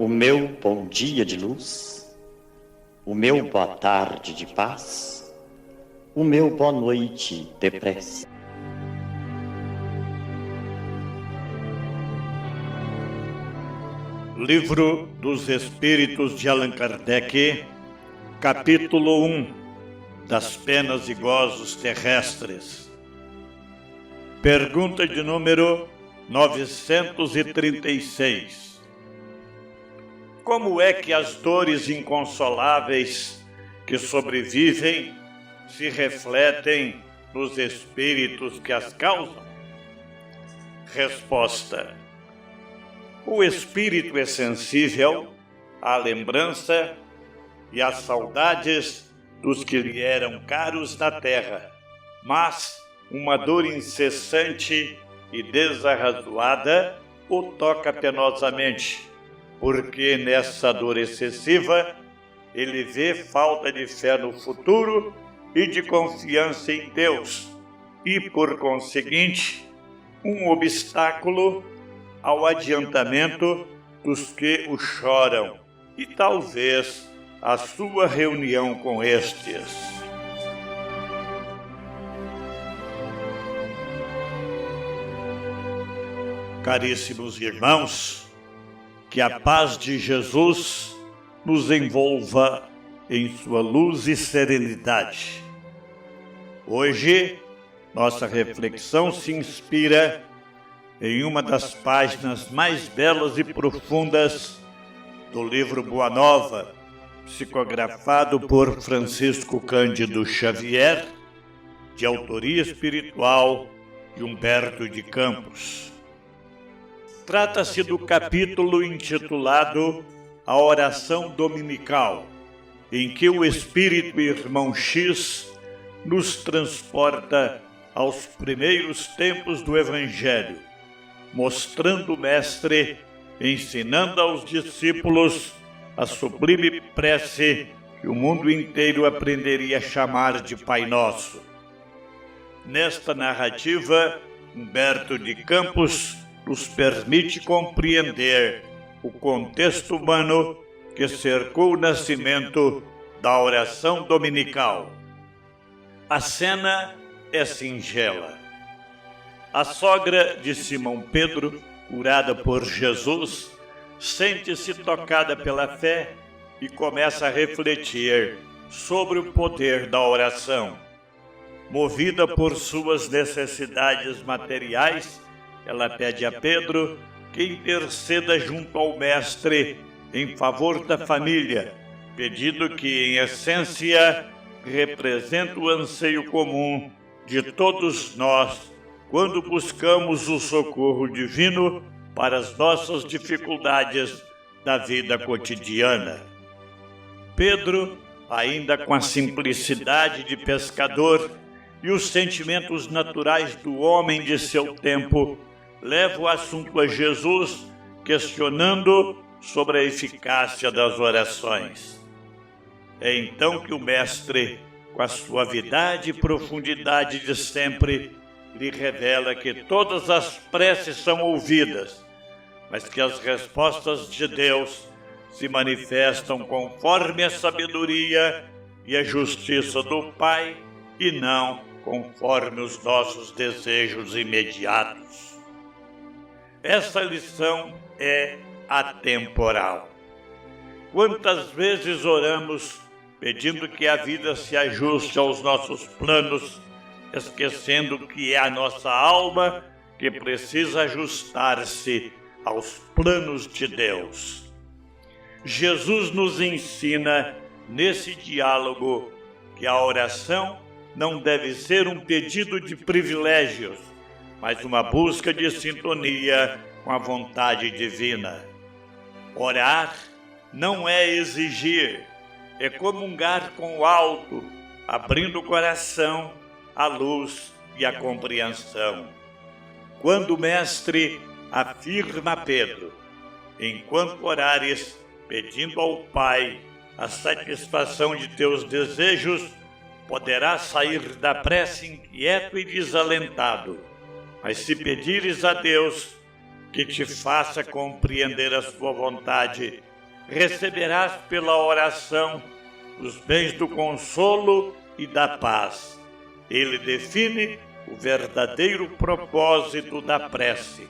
o meu bom dia de luz, o meu boa tarde de paz, o meu boa noite de prece. Livro dos Espíritos de Allan Kardec, capítulo 1, das penas e gozos terrestres. Pergunta de número 936. Como é que as dores inconsoláveis que sobrevivem se refletem nos espíritos que as causam? Resposta: o espírito é sensível à lembrança e às saudades dos que lhe eram caros na terra, mas uma dor incessante e desarrazoada o toca penosamente, porque nessa dor excessiva ele vê falta de fé no futuro e de confiança em Deus e, por conseguinte, um obstáculo ao adiantamento dos que o choram e talvez a sua reunião com estes. Caríssimos irmãos, que a paz de Jesus nos envolva em sua luz e serenidade. Hoje, nossa reflexão se inspira em uma das páginas mais belas e profundas do livro Boa Nova, psicografado por Francisco Cândido Xavier, de autoria espiritual de Humberto de Campos. Trata-se do capítulo intitulado A Oração Dominical, em que o Espírito Irmão X nos transporta aos primeiros tempos do Evangelho, mostrando o Mestre ensinando aos discípulos a sublime prece que o mundo inteiro aprenderia a chamar de Pai Nosso. Nesta narrativa, Humberto de Campos nos permite compreender o contexto humano que cercou o nascimento da oração dominical. A cena é singela. A sogra de Simão Pedro, curada por Jesus, sente-se tocada pela fé e começa a refletir sobre o poder da oração. Movida por suas necessidades materiais, ela pede a Pedro que interceda junto ao Mestre em favor da família, pedido que, em essência, representa o anseio comum de todos nós quando buscamos o socorro divino para as nossas dificuldades da vida cotidiana. Pedro, ainda com a simplicidade de pescador e os sentimentos naturais do homem de seu tempo, leva o assunto a Jesus, questionando sobre a eficácia das orações. É então que o Mestre, com a suavidade e profundidade de sempre, lhe revela que todas as preces são ouvidas, mas que as respostas de Deus se manifestam conforme a sabedoria e a justiça do Pai e não conforme os nossos desejos imediatos. Essa lição é atemporal. Quantas vezes oramos pedindo que a vida se ajuste aos nossos planos, esquecendo que é a nossa alma que precisa ajustar-se aos planos de Deus. Jesus nos ensina, nesse diálogo, que a oração não deve ser um pedido de privilégios, mas uma busca de sintonia com a vontade divina. Orar não é exigir, é comungar com o alto, abrindo o coração à luz e à compreensão. Quando o Mestre afirma a Pedro: enquanto orares, pedindo ao Pai a satisfação de teus desejos, poderás sair da prece inquieto e desalentado. Mas se pedires a Deus que te faça compreender a sua vontade receberás pela oração os bens do consolo e da paz. Ele define o verdadeiro propósito da prece: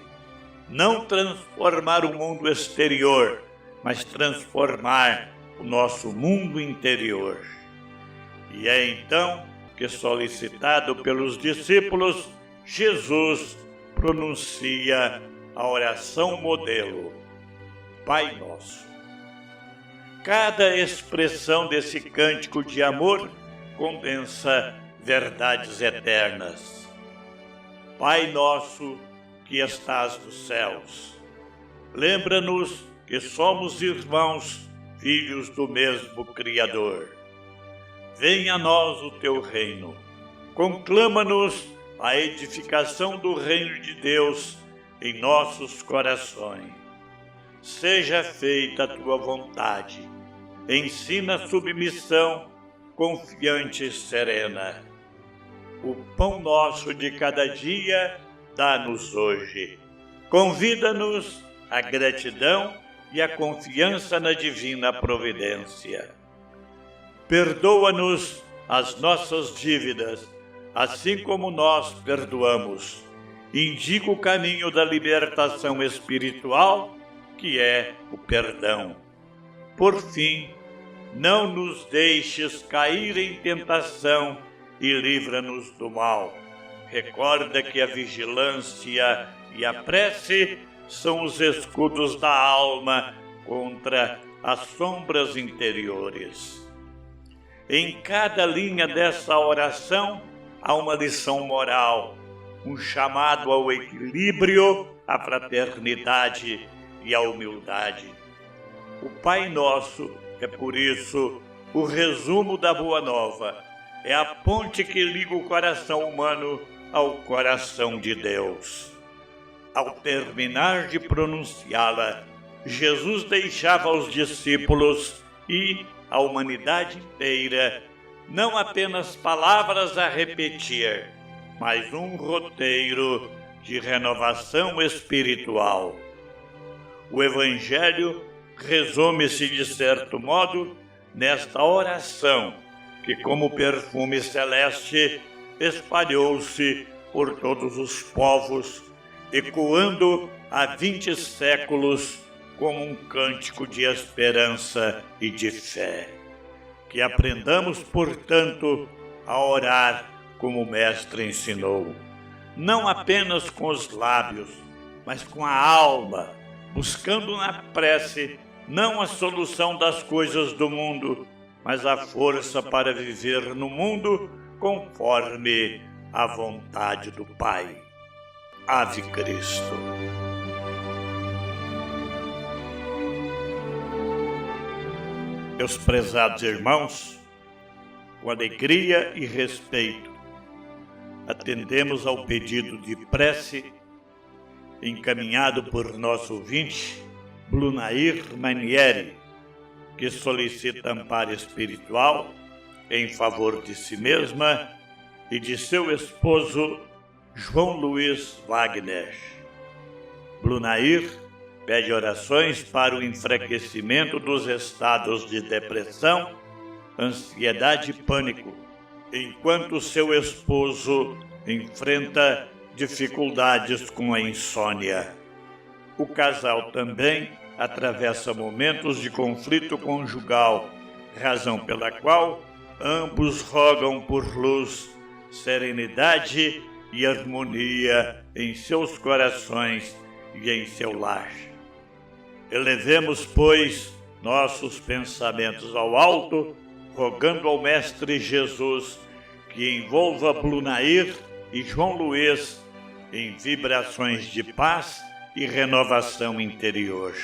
não transformar o mundo exterior, mas transformar o nosso mundo interior. E é então que, solicitado pelos discípulos, Jesus pronuncia a oração modelo: Pai Nosso. Cada expressão desse cântico de amor condensa verdades eternas. Pai nosso que estás nos céus, lembra-nos que somos irmãos, filhos do mesmo Criador. Venha a nós o teu reino. Conclama-nos a edificação do reino de Deus em nossos corações. Seja feita a tua vontade. Ensina a submissão confiante e serena. O pão nosso de cada dia dá-nos hoje. Convida-nos à gratidão e à confiança na divina providência. Perdoa-nos as nossas dívidas, assim como nós perdoamos. Indica o caminho da libertação espiritual, que é o perdão. Por fim, não nos deixes cair em tentação e livra-nos do mal. Recorda que a vigilância e a prece são os escudos da alma contra as sombras interiores. Em cada linha dessa oração há uma lição moral, um chamado ao equilíbrio, à fraternidade e à humildade. O Pai Nosso é, por isso, o resumo da Boa Nova. É a ponte que liga o coração humano ao coração de Deus. Ao terminar de pronunciá-la, Jesus deixava aos discípulos e à humanidade inteira não apenas palavras a repetir, mas um roteiro de renovação espiritual. O Evangelho resume-se, de certo modo, nesta oração que, como perfume celeste, espalhou-se por todos os povos, ecoando há 20 séculos como um cântico de esperança e de fé. Que aprendamos, portanto, a orar como o Mestre ensinou, não apenas com os lábios, mas com a alma, buscando na prece não a solução das coisas do mundo, mas a força para viver no mundo conforme a vontade do Pai. Ave Cristo. Meus prezados irmãos, com alegria e respeito, atendemos ao pedido de prece encaminhado por nosso ouvinte, Blunair Manieri, que solicita amparo espiritual em favor de si mesma e de seu esposo, João Luiz Wagner. Blunair pede orações para o enfraquecimento dos estados de depressão, ansiedade e pânico, enquanto seu esposo enfrenta dificuldades com a insônia. O casal também atravessa momentos de conflito conjugal, razão pela qual ambos rogam por luz, serenidade e harmonia em seus corações e em seu lar. Elevemos, pois, nossos pensamentos ao alto, rogando ao Mestre Jesus que envolva Blunair e João Luiz em vibrações de paz e renovação interior.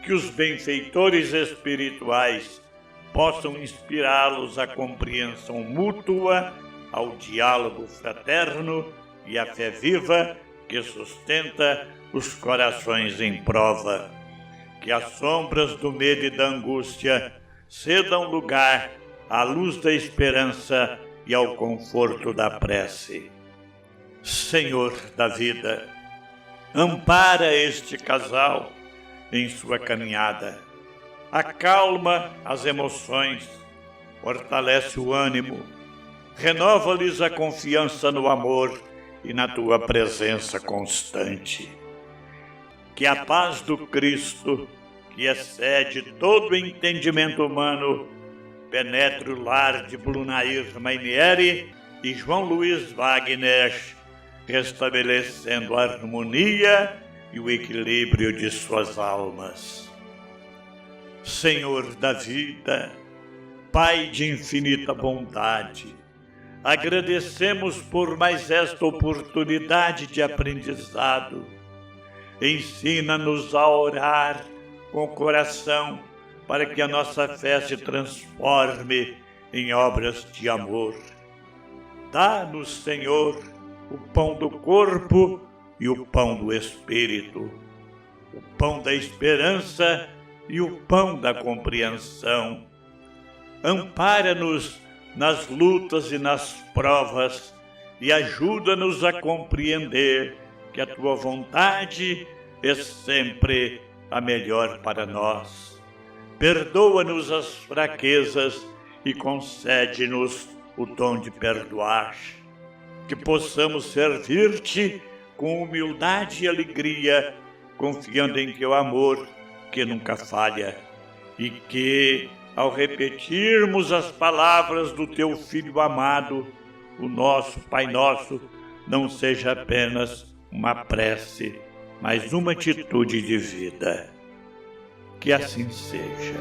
Que os benfeitores espirituais possam inspirá-los à compreensão mútua, ao diálogo fraterno e à fé viva que sustenta os corações em prova. Que as sombras do medo e da angústia cedam lugar à luz da esperança e ao conforto da prece. Senhor da vida, ampara este casal em sua caminhada. acalma as emoções, fortalece o ânimo, renova-lhes a confiança no amor e na tua presença constante. Que a paz do Cristo, que excede todo o entendimento humano, penetre o lar de Blunair Mainieri e João Luiz Wagner, restabelecendo a harmonia e o equilíbrio de suas almas. Senhor da vida, Pai de infinita bondade, agradecemos por mais esta oportunidade de aprendizado. Ensina-nos a orar com o coração para que a nossa fé se transforme em obras de amor. Dá-nos, Senhor, o pão do corpo e o pão do Espírito, o pão da esperança e o pão da compreensão. Ampara-nos nas lutas e nas provas e ajuda-nos a compreender que a tua vontade é sempre a melhor para nós. Perdoa-nos as fraquezas e concede-nos o dom de perdoar. Que possamos servir-te com humildade e alegria, confiando em teu amor que nunca falha, e que, ao repetirmos as palavras do teu Filho amado, o nosso Pai Nosso, não seja apenas uma prece, mas uma atitude de vida. Que assim seja.